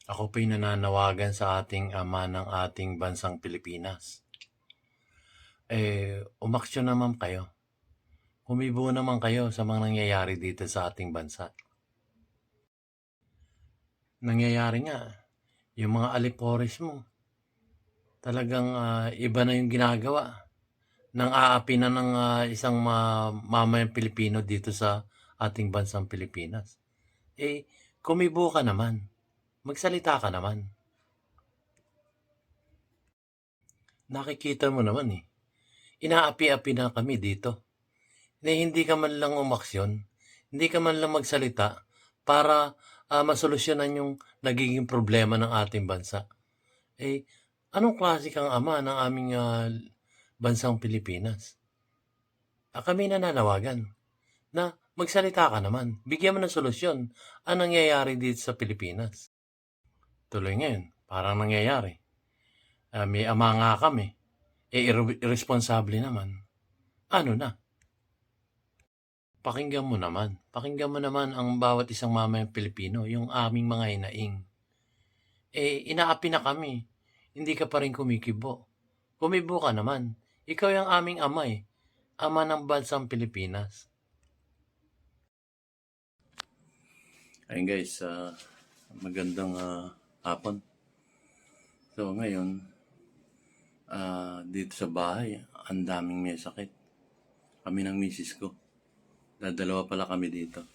Ako po'y nananawagan sa ating ama ng ating bansang Pilipinas. Umaksyon naman kayo. Humibo naman kayo sa mga nangyayari dito sa ating bansa. Nangyayari nga, yung mga alipores mo, talagang iba na yung ginagawa. Nang aapi na ng isang mamayang Pilipino dito sa ating bansang Pilipinas. Kumibo ka naman. Magsalita ka naman. Nakikita mo naman inaapi-api na kami dito. Na hindi ka man lang umaksyon, hindi ka man lang magsalita para masolusyonan yung nagiging problema ng ating bansa. Anong klase kang ama ng aming bansang Pilipinas? Kami nananawagan na magsalita ka naman. Bigyan mo ng solusyon ang nangyayari dito sa Pilipinas. Tuloy ngayon, parang nangyayari. May ama nga kami. Irresponsable naman. Ano na? Pakinggan mo naman ang bawat isang mamayang Pilipino, yung aming mga hinaing. Inaapi na kami. Hindi ka pa rin kumikibo. Kumibo ka naman. Ikaw yung aming ama Ama ng bansang Pilipinas. Ayun guys, magandang hapon. So ngayon, dito sa bahay, ang daming may sakit. Kami ng misis ko. Dalawa pala kami dito.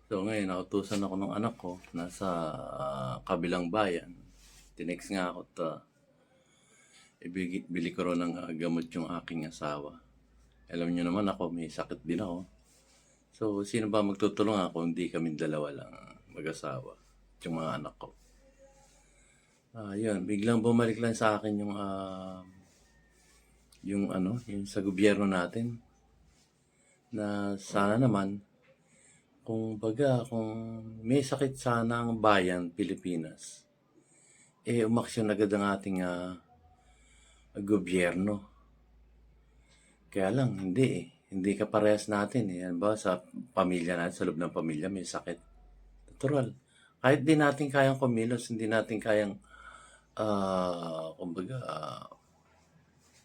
So ngayon, nautusan ako ng anak ko, nasa kabilang bayan. Tinext nga ako at ibili ko rin ng gamot yung aking asawa. Alam niyo naman ako, may sakit din ako. So sino ba magtutulong ako, hindi kami dalawa lang mag-asawa, yung mga anak ko. Yun, biglang bumalik lang sa akin yung sa gobyerno natin na sana naman kung may sakit sana ang bayan Pilipinas, umaksyon agad ang ating gobyerno. Kaya lang hindi ka parehas natin Yan ba sa pamilya natin, sa loob ng pamilya may sakit. Natural. Kahit di natin kayang kumilos, hindi natin kayang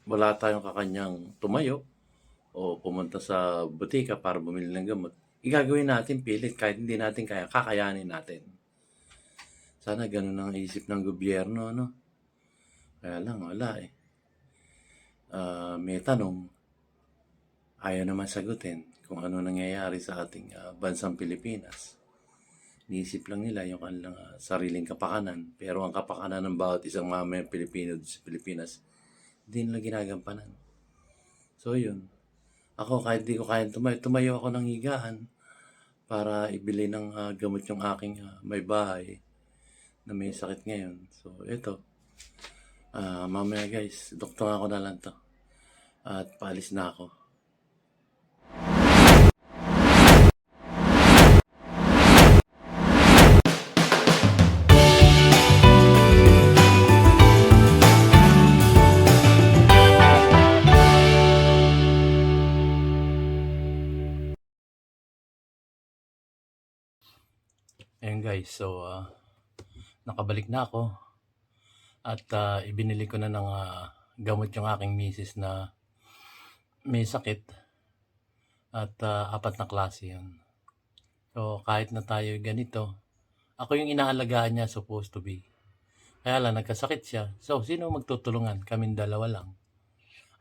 wala tayong kakanyang tumayo o pumunta sa butika para bumili ng gamot. Igagawin natin pilit kahit hindi natin kaya, kakayanin natin. Sana ganun ang isip ng gobyerno, no? Kaya lang, wala may tanong, ayaw naman sagutin kung ano nangyayari sa ating bansang Pilipinas. Niisip lang nila yung kanilang sariling kapakanan. Pero ang kapakanan ng bawat isang mamayang Pilipino sa Pilipinas, hindi nila ginagampanan. So yun. Ako kahit di ko kaya tumayo ako ng higaan para ibili ng gamot yung aking may bahay na may sakit ngayon. So ito. Mamaya guys, doktor ako na lang to. At paalis na ako. Ayun guys, so nakabalik na ako at ibinili ko na ng gamot yung aking misis na may sakit at 4 na klase yun. So kahit na tayo ganito, ako yung inaalagaan niya, supposed to be. Kaya lang nagkasakit siya. So sino magtutulungan? Kaming dalawa lang.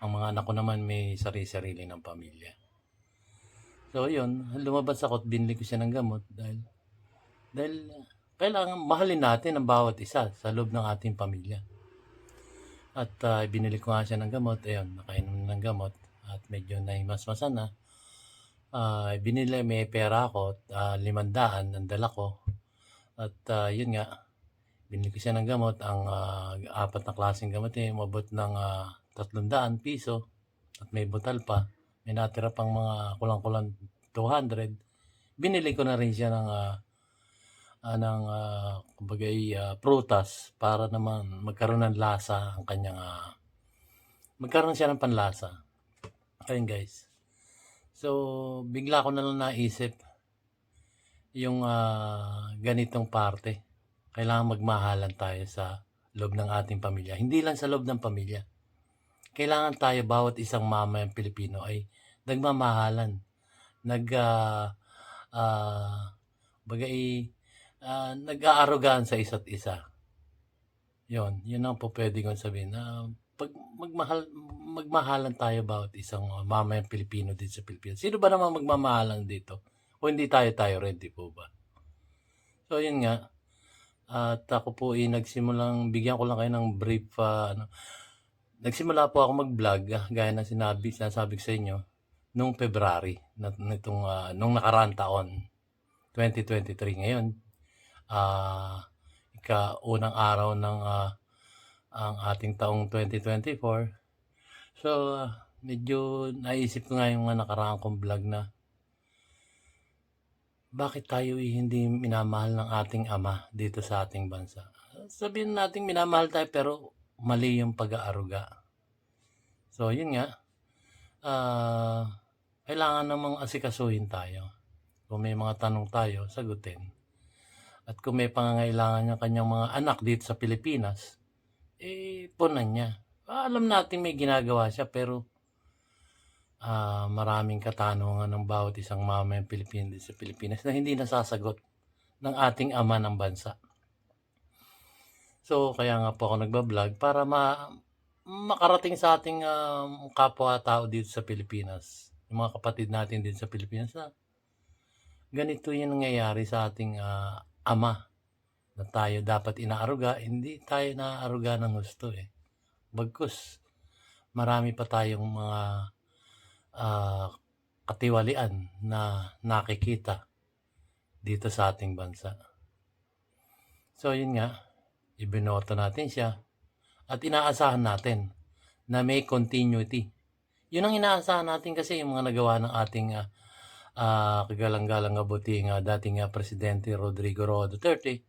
Ang mga anak ko naman may sarili-sarili ng pamilya. So yun, lumabas ako at binili ko siya ng gamot dahil kailangan mahalin natin ang bawat isa sa loob ng ating pamilya. At binili ko nga siya ng gamot. Ayun, nakainom ng gamot at medyo naimasmasan na. Binili, may pera ako, 500 ang dala ko. At yun nga, binili ko siya ng gamot. Ang 4 na klaseng gamot umabot ng 300 piso. At may butal pa. May natira pang mga kulang-kulang 200. Binili ko na rin siya ng prutas para naman magkaroon ng lasa ang kanyang magkaroon siya ng panlasa. Ayun guys. So bigla ko na lang naisip yung ganitong parte kailangan magmahalan tayo sa loob ng ating pamilya. Hindi lang sa loob ng pamilya. Kailangan tayo, bawat isang mamayang Pilipino ay nagmamahalan. Ah, bagay, nag-aarugaan sa isa't isa. Yun ang po pwede kong sabihin na pag magmahalan tayo bawat isang mamayang Pilipino dito sa Pilipinas. Sino ba naman magmamahalan dito? O hindi tayo ready po ba? So yun nga, at ako po nagsimulang, bigyan ko lang kayo ng brief, nagsimula po ako mag-vlog, gaya ng sinasabi ko sa inyo, nung February, nung nakaraang taon, 2023. Ngayon, unang araw ng ang ating taong 2024. So, medyo naisip ko nga yung nakaraang kong vlog na bakit tayo hindi minamahal ng ating ama dito sa ating bansa. Sabihin natin minamahal tayo pero mali yung pag-aaruga. So, yun nga, kailangan namang asikasuhin tayo. Kung may mga tanong tayo, sagutin. At kung may pangangailangan ng kanyang mga anak dito sa Pilipinas, punan niya. Alam natin may ginagawa siya pero maraming katanungan ng bawat isang mamayang Pilipino dito sa Pilipinas na hindi nasasagot ng ating ama ng bansa. So, kaya nga po ako nagbablog para makarating sa ating kapwa-tao dito sa Pilipinas. Yung mga kapatid natin dito sa Pilipinas na ganito yung nangyayari sa ating ama na tayo dapat inaaruga, hindi tayo naaaruga ng gusto Bagkus, marami pa tayong mga katiwalian na nakikita dito sa ating bansa. So yun nga, ibinoto natin siya at inaasahan natin na may continuity. Yun ang inaasahan natin kasi yung mga nagawa ng ating kagalang-galang abuting dating Presidente Rodrigo Roa Duterte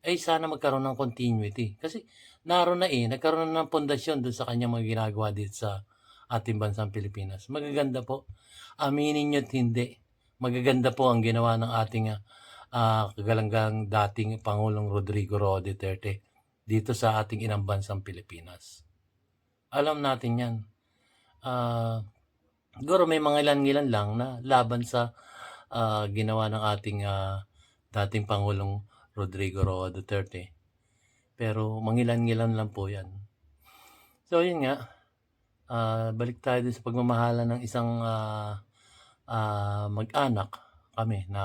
ay sana magkaroon ng continuity. Kasi naroon nagkaroon na ng pundasyon doon sa kanyang mga ginagawa dito sa ating bansang Pilipinas. Magaganda po. Aminin nyo't hindi. Magaganda po ang ginawa ng ating kagalang-galang dating Pangulong Rodrigo Roa Duterte dito sa ating inang bansang Pilipinas. Alam natin yan. Siguro may mga ilan-ilan lang na laban sa ginawa ng ating dating Pangulong Rodrigo Roa Duterte. Pero mangilan-ngilan lang po yan. So yun nga, balik tayo din sa pagmamahala ng isang mag-anak kami na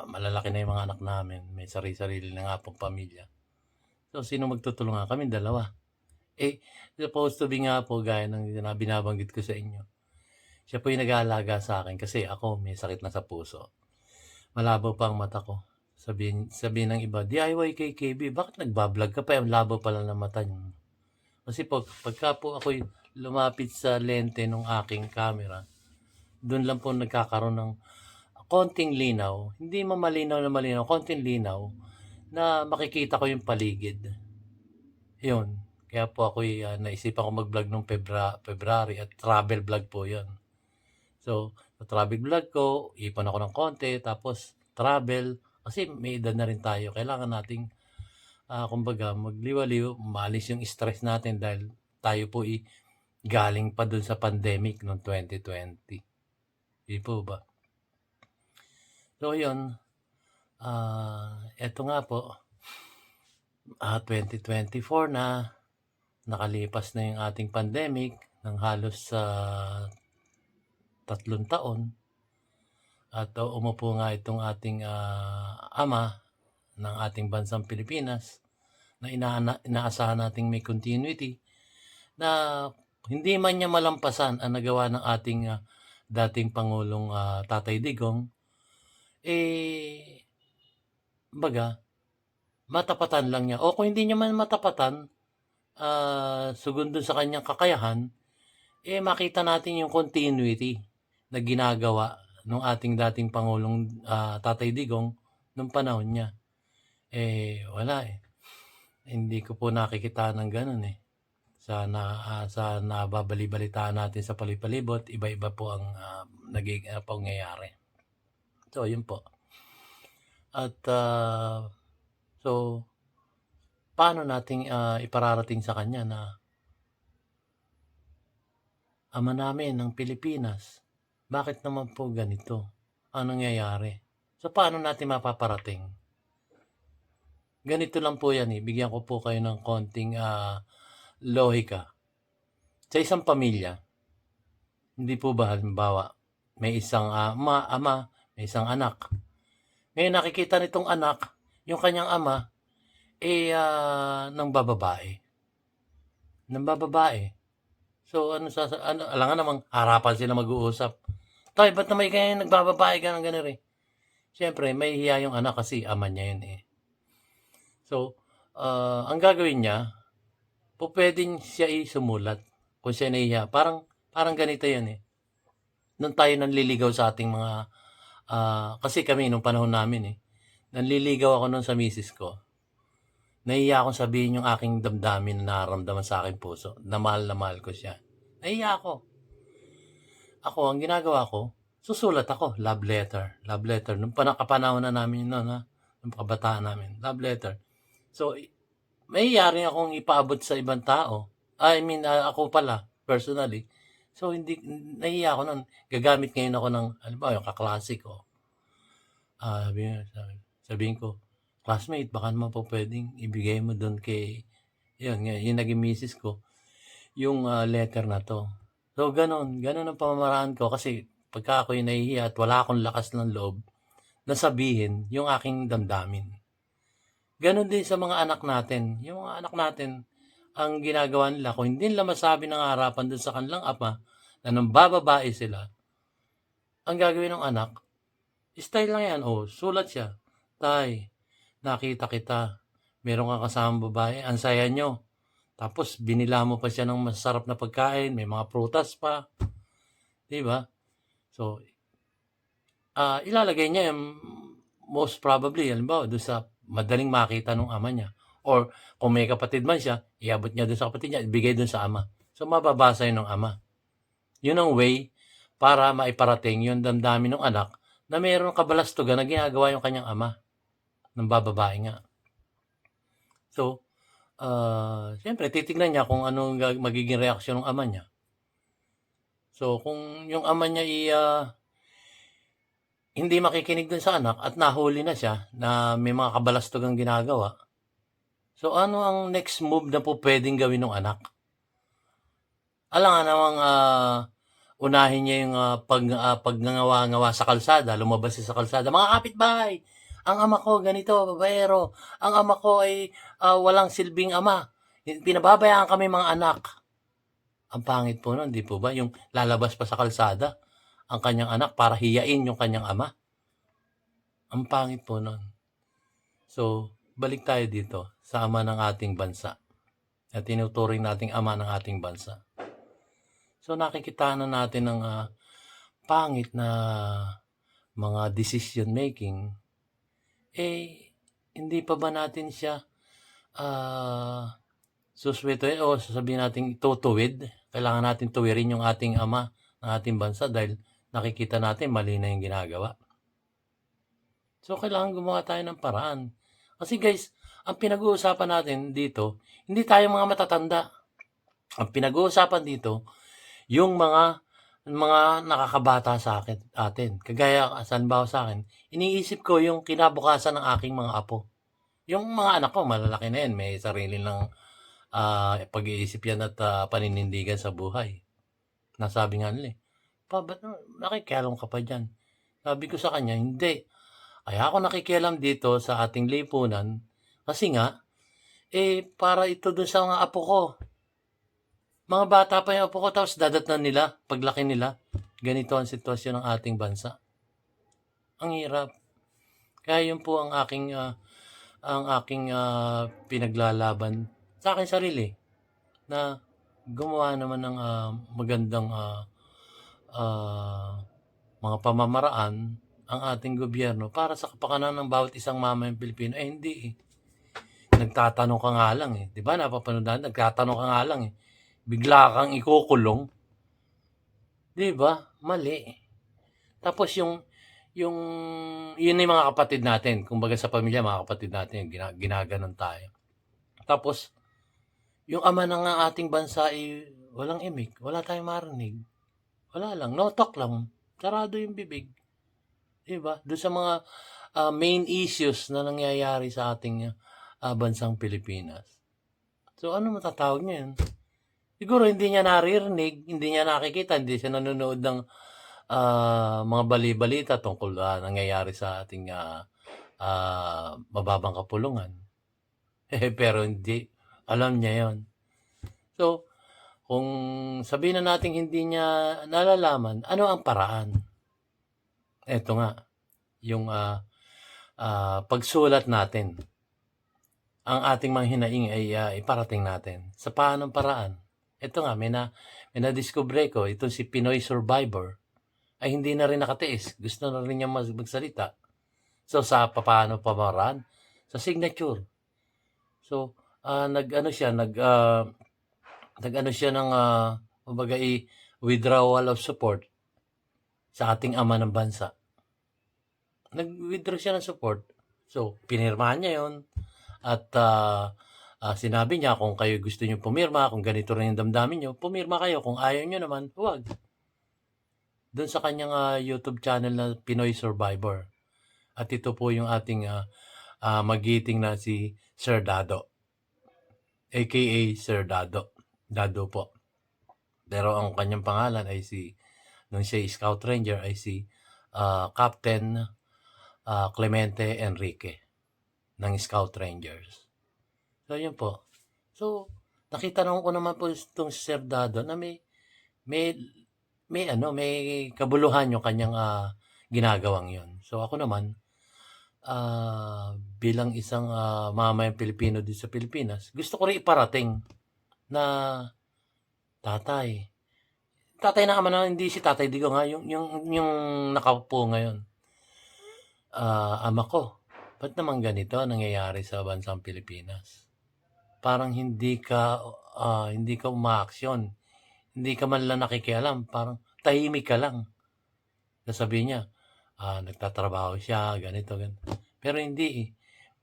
malalaki na yung mga anak namin. May sarili-sarili na nga pong pamilya. So sino magtutulungan? Kami dalawa. Supposed to be nga po, gaya ng binabanggit ko sa inyo, siya po yung nag-aalaga sa akin kasi ako may sakit na sa puso. Malabo pa ang mata ko. Sabihin ng iba, DIY kay KB, bakit nagbablog ka pa? Ang labo pala ng mata niyo. Kasi pagka po ako lumapit sa lente ng aking camera, doon lang po nagkakaroon ng konting linaw. Hindi malinaw na malinaw, konting linaw na makikita ko yung paligid. Yun. Kaya po ako naisipan ko mag-vlog nung February at travel vlog po yun. So, sa travel vlog ko, ipon ako ng konti, tapos travel. Kasi may edad na rin tayo. Kailangan nating, kumbaga, magliwaliw, maalis yung stress natin dahil tayo po galing pa dun sa pandemic noong 2020. Di po ba? So, yun. Eto nga po. 2024 na. Nakalipas na yung ating pandemic ng halos 3 taon. At umupo nga itong ating ama ng ating bansang Pilipinas na inaasahan nating may continuity na hindi man niya malampasan ang nagawa ng ating dating Pangulong Tatay Digong, baga, matapatan lang niya. O kung hindi niya man matapatan, sugon dun sa kanyang kakayahan, makita natin yung continuity na ginagawa ng ating dating Pangulong Tatay Digong nung panahon niya. Wala Hindi ko po nakikita ng ganun sa nababali-balitaan natin sa palibot, iba-iba po ang naging pangyayari. So, yun po. At so, paano nating, ipararating sa kanya na, "Ama namin ng Pilipinas, bakit naman po ganito? Anong nangyayari?" So, paano natin mapaparating? Ganito lang po 'yan, bigyan ko po kayo ng konting, lohika. Sa isang pamilya, hindi po ba halimbawa, may isang, ama, may isang anak. Ngayon nakikita nitong anak, yung kanyang ama, nambababae. Nambababae. So, alangan namang harapan sila mag-uusap. "Tay, ba't naman ganyan nagbababae ka ng ganun?" Siyempre mahihiya yung anak kasi ama niya yun, So, ang gagawin niya, pupuwedeng siya sumulat kung siya nahihiya. Parang ganito yan, nung tayo nanliligaw sa ating mga, kasi kami nung panahon namin, nanliligaw ako nun sa misis ko. Nahihiya akong sabihin yung aking damdamin na nararamdaman sa aking puso, na mahal ko siya. Nahihiya ako. Ako, ang ginagawa ko, susulat ako, love letter. Love letter. Nung kapanahon na namin noon, nung kabataan namin, love letter. So, mahihiya rin akong ipaabot sa ibang tao. I mean, ako pala, personally. So, nahihiya ako nun. Gagamit ngayon ako ng, halimbawa, yung kaklase ko. Sabihin ko, "Classmate, baka naman po pwedeng ibigay mo doon kay," yun, yung naging misis ko, yung letter na to. So, ganun ang pamamaraan ko kasi pagka ako'y nahihiya at wala akong lakas ng loob na sabihin yung aking damdamin. Ganun din sa mga anak natin. Yung mga anak natin, ang ginagawa nila, kung hindi nila masabi ng harapan dun sa kanilang ama na nambababae sila, ang gagawin ng anak, style lang yan, sulat siya. "Tay, nakita kita, meron kang kasamang babae, ang saya nyo." Tapos binila mo pa siya ng masarap na pagkain, may mga prutas pa, 'di ba? So, ilalagay niya yung most probably, halimbawa doon sa madaling makita ng ama niya. Or kung may kapatid man siya, iabot niya doon sa kapatid niya, ibigay doon sa ama. So, mababasa yun ng ama. Yun ang way para maiparating yung damdamin ng anak na mayroong kabalastugan na ginagawa yung kanyang ama, ng bababae nga. So, siyempre titignan niya kung anong magiging reaksyon ng ama niya. So, kung yung ama niya hindi makikinig dun sa anak at nahuli na siya na may mga kabalastugang ginagawa, so ano ang next move na po pwedeng gawin ng anak? Alangan namang unahin niya yung pagngangawa-ngawa sa kalsada, lumabas siya sa kalsada, "Mga kapitbahay, ang ama ko ganito, babaero. Ang ama ko ay walang silbing ama. Pinababayaan kami mga anak." Ang pangit po nun, di po ba? Yung lalabas pa sa kalsada ang kanyang anak para hiyain yung kanyang ama. Ang pangit po nun. So, balik tayo dito sa ama ng ating bansa. Na tinuturing nating ama ng ating bansa. So, nakikita na natin ang pangit na mga decision making. Hindi pa ba natin siya suswituin o sasabihin natin tutuwid? Kailangan natin tuwirin yung ating ama ng ating bansa dahil nakikita natin mali na yung ginagawa. So, kailangan gumawa tayo ng paraan. Kasi guys, ang pinag-uusapan natin dito, hindi tayo mga matatanda. Ang pinag-uusapan dito, yung mga nakakabata sa atin. Kagaya, halimbawa sa akin, iniisip ko yung kinabukasan ng aking mga apo. Yung mga anak ko, malalaki na yan, may sarili lang pag-iisip yan at paninindigan sa buhay. Nasabi nga nila, "Pa, ba't nakikialam ka pa dyan?" Sabi ko sa kanya, "Hindi. Kaya ako nakikialam dito sa ating lipunan kasi nga, para ito dun sa mga apo ko. Mga bata pa yung apo ko tapos dadatnan nila, paglaki nila, ganito ang sitwasyon ng ating bansa." Ang hirap. Kaya yun po ang aking pinaglalaban sa aking sarili na gumawa naman ng magandang mga pamamaraan ang ating gobyerno para sa kapakanan ng bawat isang mamayang Pilipino. Hindi. Nagtatanong ka nga lang di ba? Napapanood natin, nagtatanong ka nga lang bigla kang ikukulong. Di ba? Mali. Tapos yun yung mga kapatid natin, kumbaga sa pamilya, mga kapatid natin, ginaganon tayo. Tapos yung ama ng ating bansa ay walang imik, wala tayong marinig. Wala lang, no talk lang, sarado yung bibig, 'di ba? Do'n sa mga, main issues na nangyayari sa ating, bansang Pilipinas. So, ano matatawag niyan? Siguro hindi niya naririnig, hindi niya nakikita, hindi siya nanonood ng, mga bali-balita tungkol, nangyayari sa ating, mababang kapulungan. Pero hindi, alam niya 'yon. So, kung sabihin na nating hindi niya nalalaman, ano ang paraan? Eto nga, yung, pagsulat natin. Ang ating mga hinaing ay, iparating natin. Sa paanong paraan? Eto nga, may nadiskubre ko, itong si Pinoy Survivor ay hindi na rin nakatiis. Gusto na rin niyang magsalita. So, sa papaano paraan? Sa signature. So, nag-ano siya, nag-ano siya ng, kumbaga, withdrawal of support sa ating ama ng bansa. Nag-withdraw siya ng support. So, pinirmahan niya yon at sinabi niya kung kayo gusto niyo pumirma, kung ganito rin yung damdamin niyo, pumirma kayo. Kung ayaw niyo naman, huwag. Doon sa kanyang YouTube channel na Pinoy Survivor. At ito po yung ating magiting na si Sir Dado. AKA Sir Dado. Dado po. Pero ang kanyang pangalan ay nung siya Scout Ranger ay si Captain Clemente Enrique ng Scout Rangers. So, yun po. So, nakita ko naman po itong si Sir Dado na may kabuluhan yung kanyang ginagawang yon. So, ako naman, bilang isang mamayang Pilipino dito sa Pilipinas, gusto ko rin iparating na tatay na ama na, hindi si Tatay Digo nga, yung nakaupo ngayon. Ama ko, ba't naman ganito nangyayari sa bansang Pilipinas? Parang hindi ka umaaksyon. Hindi ka man lang nakikialam. Parang tahimik ka lang. Sasabihin niya, nagtatrabaho siya, ganito. Pero hindi eh.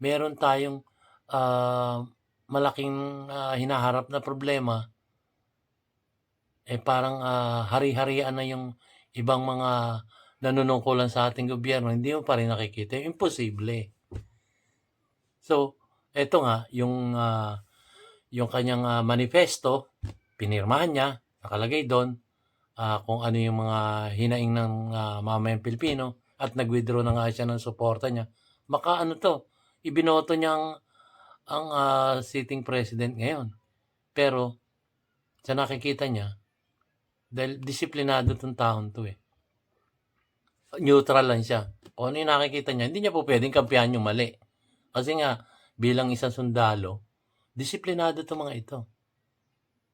Meron tayong malaking hinaharap na problema. Parang hari-harian na yung ibang mga nanunungkulan sa ating gobyerno. Hindi mo pa rin nakikita. Imposible. So, eto nga, yung kanyang manifesto, pinirmahan niya, nakalagay doon kung ano yung mga hinaing ng mamayang Pilipino at nag-withdraw na nga siya ng suporta niya. Maka ibinoto niya ang sitting president ngayon. Pero, sa nakikita niya, dahil disiplinado itong taon to neutral lang siya. Kung ano yung nakikita niya, hindi niya po pwedeng kampihan yung mali. Kasi nga, bilang isang sundalo, disiplinado itong mga ito.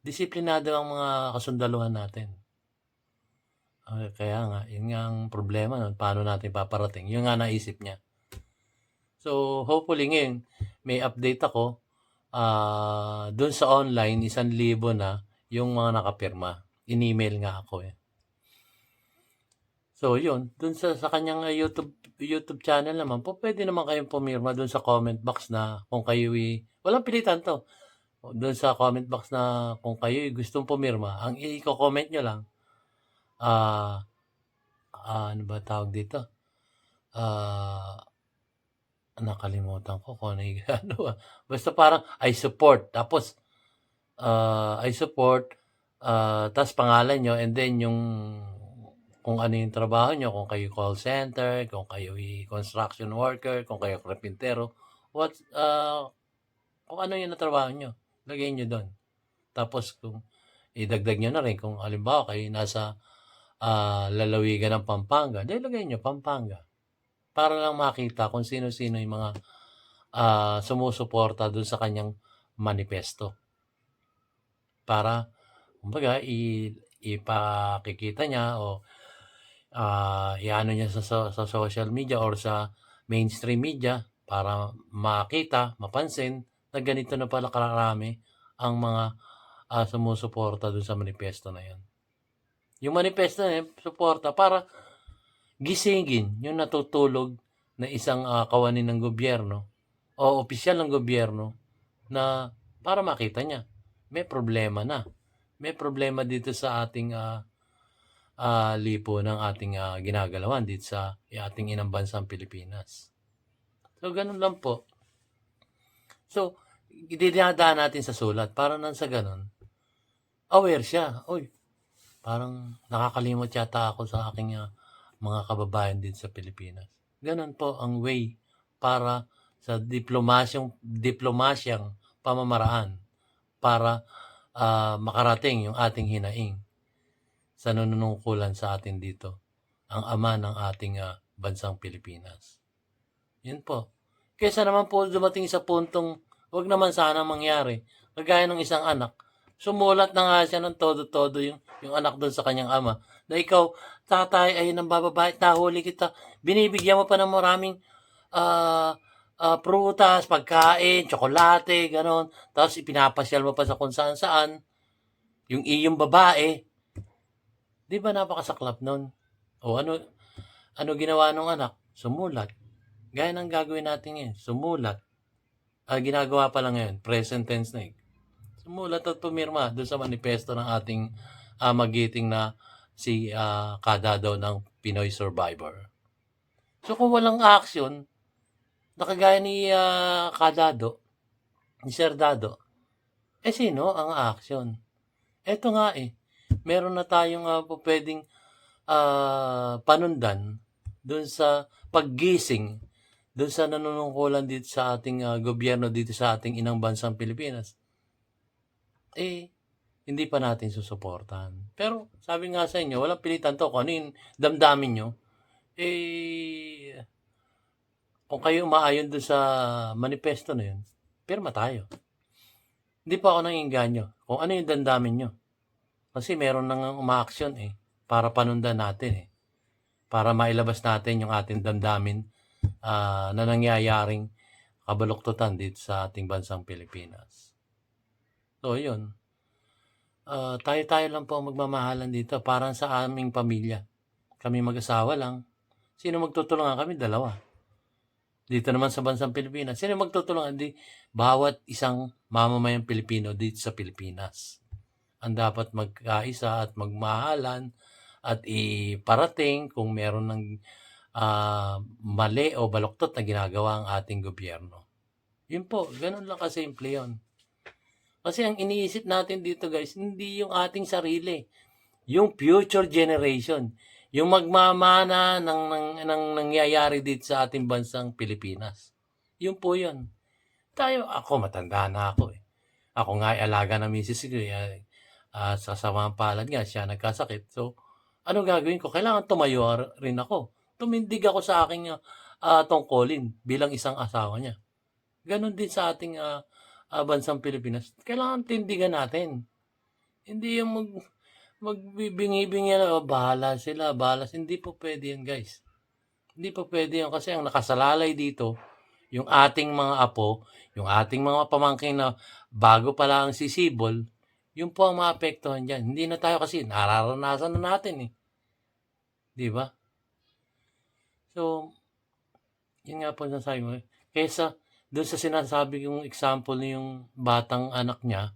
Disiplinado ang mga kasundaluhan natin. Kaya nga, yun nga ang problema nun. Paano natin paparating? Yun nga naisip niya. So, hopefully ngayon, may update ako. Doon sa online, 1,000 na yung mga nakapirma. In-email nga ako So, yun. Doon sa kanyang YouTube channel naman po, pwede naman kayong pumirma doon sa comment box na kung kayo walang pilitan to. Doon sa comment box na kung kayo gustong pumirma, ang i-comment nyo lang, ano ba tawag dito? Nakalimutan ko kung ano yung basta parang I support. Tapos, I support, tapos pangalan nyo, and then yung kung ano yung trabaho nyo, kung kayo call center, kung kayo construction worker, kung kayo karpintero, kung ano yung natrabaho nyo, lagay nyo doon. Tapos kung idagdag nyo na rin, kung halimbawa kayo nasa lalawigan ng Pampanga, dahil lagay nyo Pampanga. Para lang makita kung sino-sino yung mga sumusuporta doon sa kanyang manifesto. Para, kumbaga, ipakikita niya o iano niya sa social media or sa mainstream media para makita, mapansin na ganito na pala karami ang mga sumusuporta doon sa manifesto na yan. Yung manifesto na yan, suporta para gisingin yung natutulog na isang kawani ng gobyerno o opisyal ng gobyerno na para makita niya, may problema na. May problema dito sa ating lipo ng ating ginagalawan dito sa ating inang bansang Pilipinas. So, ganun lang po. So, idinadaan natin sa sulat para nang sa ganun, aware siya. Uy, parang nakakalimot yata ako sa aking mga kababayan din sa Pilipinas. Ganun po ang way para sa diplomasyang pamamaraan para makarating yung ating hinaing sa nanunungkulan sa atin dito, ang ama ng ating bansang Pilipinas. Yun po. Kesa naman po dumating sa puntong wag naman sana mangyari. Kagaya ng isang anak, sumulat na nga siya ng todo-todo yung anak doon sa kanyang ama. Na ikaw, tatay, ay nang bababait, nahuli kita. Binibigyan mo pa ng maraming prutas, pagkain, tsokolate, ganon. Tapos ipinapasyal mo pa sa kung saan-saan. Yung iyong babae, di ba napakasaklap nun? O ano ginawa ng anak? Sumulat. Gaya ng gagawin natin ngayon, sumulat. Ginagawa pa lang ngayon, present tense na sumulat at pumirma doon sa manifesto ng ating magiting na si Kadado ng Pinoy Survivor. So kung walang action, nakagaya ni Kadado, ni Sir Dado, sino ang action? Eto nga meron na tayong pwedeng panundan doon sa paggising doon sa nanunungkulan dito sa ating gobyerno dito sa ating inang bansang Pilipinas. Hindi pa natin susuportahan. Pero sabi nga sa inyo, walang pilitan to. Kung ano yung damdamin nyo, kung kayo umaayon doon sa manifesto na yun, pirma tayo. Hindi pa ako nanginganyo kung ano yung damdamin nyo. Kasi meron nang umaaksyon para panundan natin para mailabas natin yung ating damdamin na nangyayaring kabaluktutan dito sa ating bansang Pilipinas. So, yun. Tayo-tayo lang po magmamahalan dito parang sa aming pamilya. Kami mag-asawa lang. Sino magtutulungan? Kami dalawa. Dito naman sa bansang Pilipinas. Sino magtutulungan? Di bawat isang mamamayang Pilipino dito sa Pilipinas ang dapat magkaisa at magmahalan at iparating kung meron ng mali o baluktot na ginagawa ang ating gobyerno. Yun po, ganun lang kasimple yun. Kasi ang iniisip natin dito guys, hindi yung ating sarili, yung future generation, yung magmamana ng nangyayari dito sa ating bansang Pilipinas. Yun po yun. Ako matanda na ako Ako nga ay alaga ng misis ko sa samang palad nga siya nagkasakit. So, ano gagawin ko? Kailangan tumayo rin ako. Tumindig ako sa aking tungkulin bilang isang asawa niya. Ganon din sa ating bansang Pilipinas. Kailangan tindigan natin. Hindi yung magbibingi-bingi na, bahala sila, Hindi po pwede yan, guys. Hindi po pwede yan kasi ang nakasalalay dito, yung ating mga apo, yung ating mga pamangkin na bago pa lang sisibol, yun po ang maapektuhan dyan. Hindi na tayo kasi nararanasan na natin Di ba? So, yun nga po nasabi mo. Kesa doon sa sinasabi yung example ni yung batang anak niya,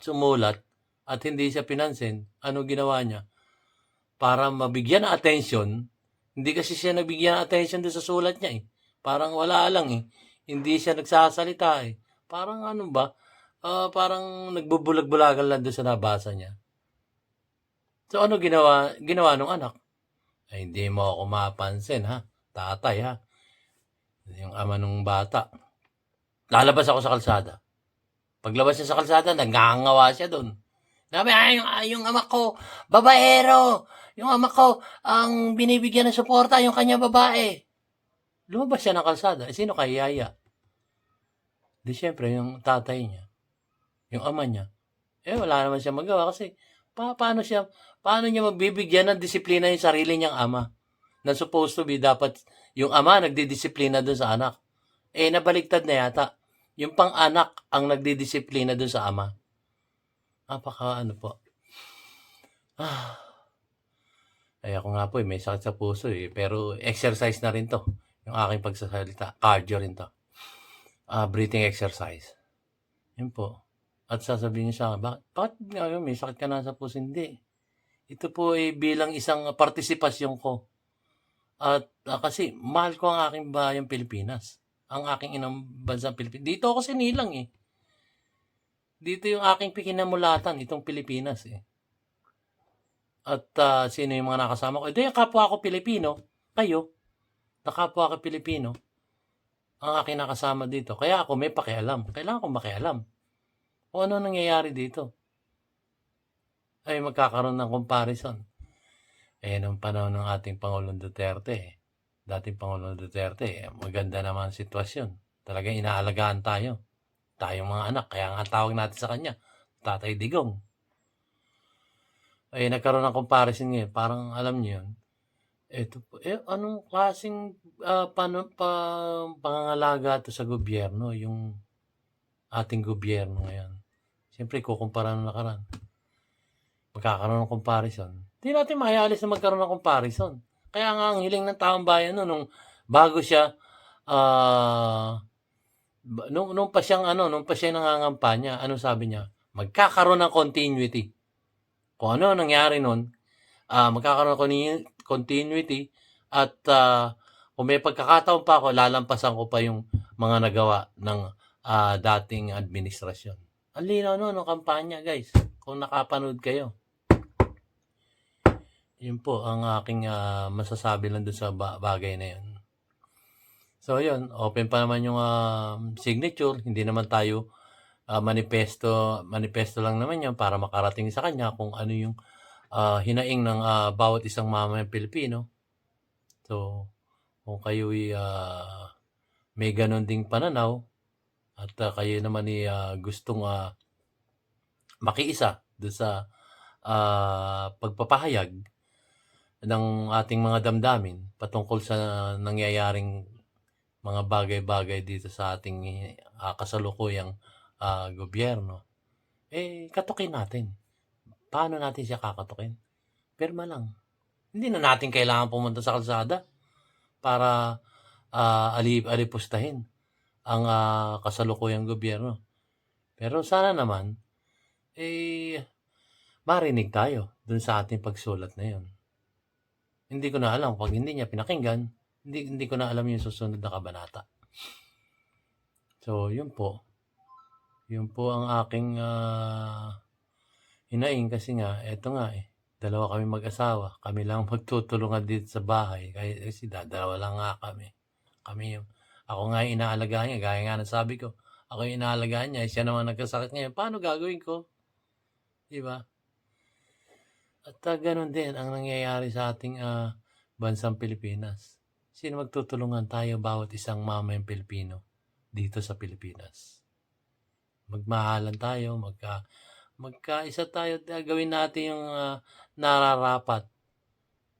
sumulat at hindi siya pinansin, ano ginawa niya? Para mabigyan ng attention, hindi kasi siya nabigyan ng attention doon sa sulat niya Parang wala lang Hindi siya nagsasalita Parang ano ba? Parang nagbubulag-bulagan lang doon sa nabasa niya. So ano ginawa nung anak? Hindi mo ako mapansin tatay yung ama nung bata. Lalabas ako sa kalsada. Paglabas niya sa kalsada, nagngangawa siya doon. Sabi, yung ama ko, babaero. Yung ama ko, ang binibigyan ng suporta, yung kanya babae. Lumabas siya ng kalsada. Sino kayaya? Di syempre, yung tatay niya. Yung ama niya. Wala naman siya magawa kasi paano niya magbibigyan ng disiplina yung sarili niyang ama? Na supposed to be dapat yung ama nagdidisiplina doon sa anak. Nabaligtad na yata. Yung pang-anak ang nagdidisiplina doon sa ama. Po. Ako nga po may sakit sa puso pero exercise na rin to. Yung aking pagsasalita. Cardio rin to. Breathing exercise. Yun po. At sasabihin niyo sa'kin, "Bakit ngayon may sakit ka na sa puso?" Hindi, ito po ay bilang isang partisipasyon ko at, kasi mahal ko ang aking bayang Pilipinas, ang aking inang bansang Pilipinas. Dito ako sinilang, eh. Dito yung aking pinamulatan, itong Pilipinas, eh. At, sino yung mga nakasama ko? Edi kapwa ko Pilipino, kayo, na kapwa ko Pilipino, ang aking nakasama dito. Kaya ako may pakialam, kailangan kong makialam kung ano nangyayari dito. Ay magkakaroon ng comparison. Nung panahon ng ating Pangulong Duterte, dating Pangulong Duterte, maganda naman ang sitwasyon. Talagang inaalagaan tayo, tayong mga anak. Kaya nga tawag natin sa kanya, Tatay Digong. Nagkaroon ng comparison ngayon. Parang alam niyo yun, anong klaseng pangangalaga to sa gobyerno, yung ating gobyerno ngayon. Siyempre, kukumpara ng nakaraan. Magkakaroon ng comparison. Hindi natin maialis na magkaroon ng comparison. Kaya nga ang hiling ng taong bayan nung bago siya, nung pa siyang nangangampanya, ano sabi niya? Magkakaroon ng continuity. Kung ano nangyari nun, magkakaroon ng continuity at kung may pagkakataon pa ako, lalampasan ko pa yung mga nagawa ng dating administrasyon. Ang linaw nun ng kampanya, guys. Kung nakapanood kayo. Yun po ang aking masasabi lang dun sa bagay na yun. So yun, open pa naman yung signature. Hindi naman tayo manifesto lang naman yan para makarating sa kanya kung ano yung hinaing ng bawat isang mamamayang Pilipino. So, kung kayo'y may ganon ding pananaw at kayo naman ay gustong makiisa doon sa pagpapahayag ng ating mga damdamin patungkol sa nangyayaring mga bagay-bagay dito sa ating kasalukuyang gobyerno, katukin natin. Paano natin siya kakatukin? Pirma lang. Hindi na natin kailangan pumunta sa kalsada para alipustahin ang kasalukuyang gobyerno. Pero sana naman, marinig tayo dun sa ating pagsulat na yun. Hindi ko na alam, pag hindi niya pinakinggan, hindi ko na alam yung susunod na kabanata. So, yun po. Yun po ang aking hinaing kasi nga, eto nga dalawa kami mag-asawa. Kami lang magtutulungan dito sa bahay. Kasi dalawa lang nga kami. Ako nga yung inaalagaan niya, gaya nga sabi ko. Ako yung inaalagaan niya, siya naman nagkasakit ngayon. Paano gagawin ko? Diba? At ganun din ang nangyayari sa ating bansang Pilipinas. Sino magtutulungan tayo bawat isang mamayang Pilipino dito sa Pilipinas? Magmahalan tayo, magkaisa tayo at gawin natin yung nararapat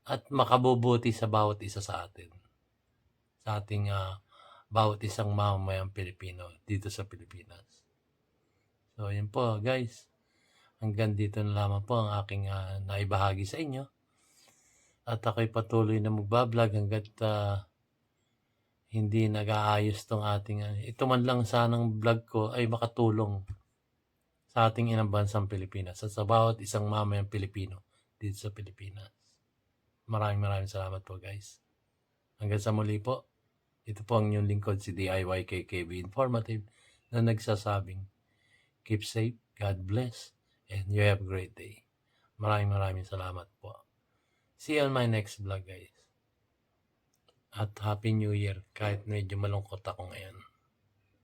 at makabubuti sa bawat isa sa atin. Sa ating bawat isang mamamayang Pilipino dito sa Pilipinas. So, yun po guys. Hanggang dito na lamang po ang aking naibahagi sa inyo. At ako'y patuloy na magbablog hanggat hindi nag-aayos tong ating ito man lang sanang vlog ko ay makatulong sa ating inang bansang Pilipinas at sa bawat isang mamayang Pilipino dito sa Pilipinas. Maraming salamat po guys. Hanggang sa muli po, ito po ang inyong lingkod si DIYKKB Informative na nagsasabing keep safe, God bless, and you have a great day. Maraming salamat po. See you on my next vlog guys. At Happy New Year kahit medyo malungkot ako ngayon.